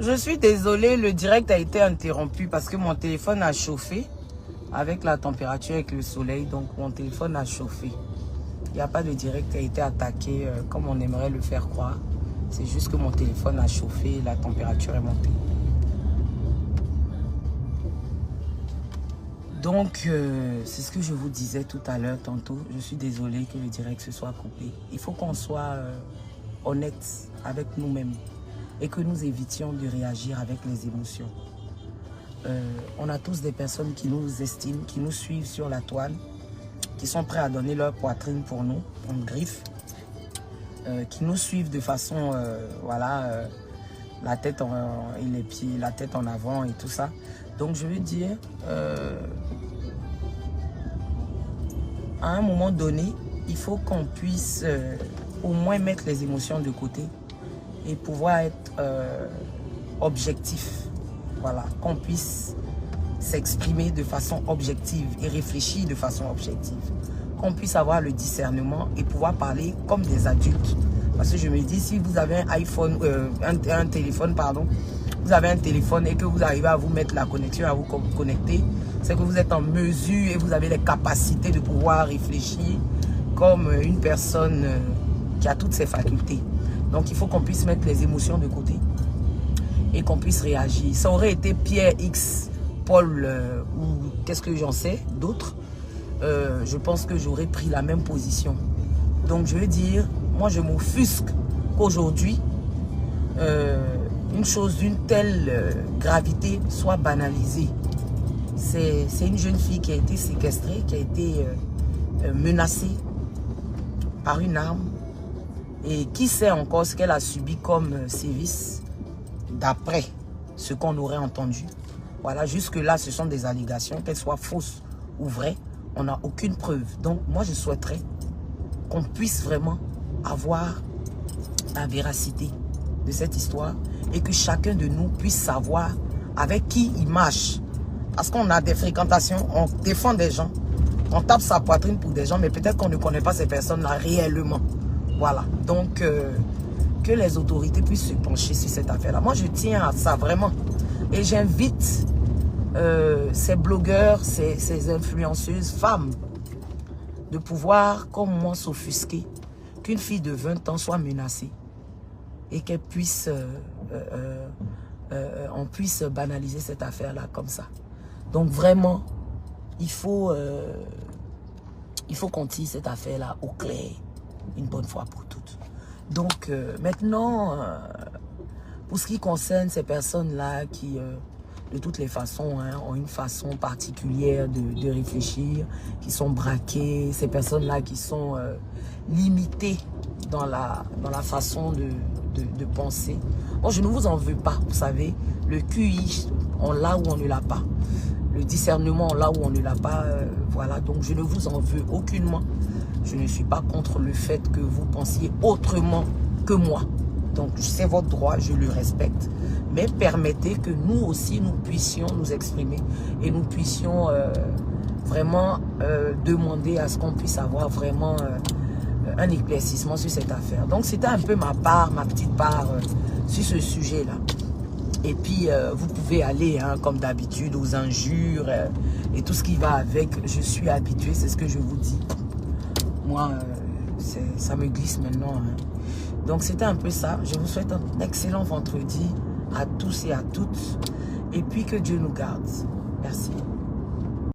je suis désolée, le direct a été interrompu parce que mon téléphone a chauffé avec la température, avec le soleil. Donc, mon téléphone a chauffé. Il n'y a pas de direct qui a été attaqué comme on aimerait le faire croire. C'est juste que mon téléphone a chauffé et la température est montée. Donc, c'est ce que je vous disais tout à l'heure, tantôt. Je suis désolée que le direct se soit coupé. Il faut qu'on soit honnête avec nous-mêmes et que nous évitions de réagir avec les émotions. On a tous des personnes qui nous estiment, qui nous suivent sur la toile, qui sont prêts à donner leur poitrine pour nous, on griffe, qui nous suivent de façon, voilà, la tête et les pieds, la tête en avant et tout ça. Donc je veux dire, à un moment donné, il faut qu'on puisse au moins mettre les émotions de côté et pouvoir être objectif. Voilà, qu'on puisse s'exprimer de façon objective et réfléchir de façon objective. Qu'on puisse avoir le discernement et pouvoir parler comme des adultes. Parce que je me dis, si vous avez un iPhone, un téléphone, pardon, vous avez un téléphone et que vous arrivez à vous mettre la connexion, à vous connecter, c'est que vous êtes en mesure et vous avez les capacités de pouvoir réfléchir comme une personne qui a toutes ses facultés. Donc il faut qu'on puisse mettre les émotions de côté et qu'on puisse réagir. Ça aurait été Pierre X, Paul ou qu'est-ce que j'en sais, d'autres, je pense que j'aurais pris la même position. Donc je veux dire, moi je m'offusque qu'aujourd'hui, une chose d'une telle gravité soit banalisée. C'est une jeune fille qui a été séquestrée, qui a été menacée par une arme. Et qui sait encore ce qu'elle a subi comme sévice d'après ce qu'on aurait entendu. Voilà, jusque-là, ce sont des allégations, qu'elles soient fausses ou vraies. On n'a aucune preuve. Donc, moi, je souhaiterais qu'on puisse vraiment avoir la véracité de cette histoire et que chacun de nous puisse savoir avec qui il marche. Parce qu'on a des fréquentations, on défend des gens, on tape sa poitrine pour des gens, mais peut-être qu'on ne connaît pas ces personnes-là réellement. Voilà, donc que les autorités puissent se pencher sur cette affaire-là. Moi, je tiens à ça vraiment. Et j'invite ces blogueurs, ces influenceuses femmes de pouvoir, comme moi, s'offusquer qu'une fille de 20 ans soit menacée et qu'elle puisse, on puisse banaliser cette affaire-là comme ça. Donc vraiment, il faut qu'on tire cette affaire-là au clair une bonne fois pour toutes. Donc maintenant, pour ce qui concerne ces personnes-là qui, de toutes les façons, hein, ont une façon particulière de réfléchir, qui sont braquées, ces personnes-là qui sont limitées dans la façon de penser. Bon, je ne vous en veux pas, vous savez, le QI, on l'a ou on ne l'a pas. Le discernement, on l'a ou on ne l'a pas. Voilà, donc je ne vous en veux aucunement. Je ne suis pas contre le fait que vous pensiez autrement que moi. Donc, c'est votre droit, je le respecte. Mais permettez que nous aussi, nous puissions nous exprimer et nous puissions vraiment demander à ce qu'on puisse avoir vraiment un éclaircissement sur cette affaire. Donc, c'était un peu ma part, ma petite part sur ce sujet-là. Et puis, vous pouvez aller, hein, comme d'habitude, aux injures et tout ce qui va avec. Je suis habitué, c'est ce que je vous dis. Moi, ça me glisse maintenant. Hein. Donc, c'était un peu ça. Je vous souhaite un excellent vendredi à tous et à toutes. Et puis, que Dieu nous garde. Merci.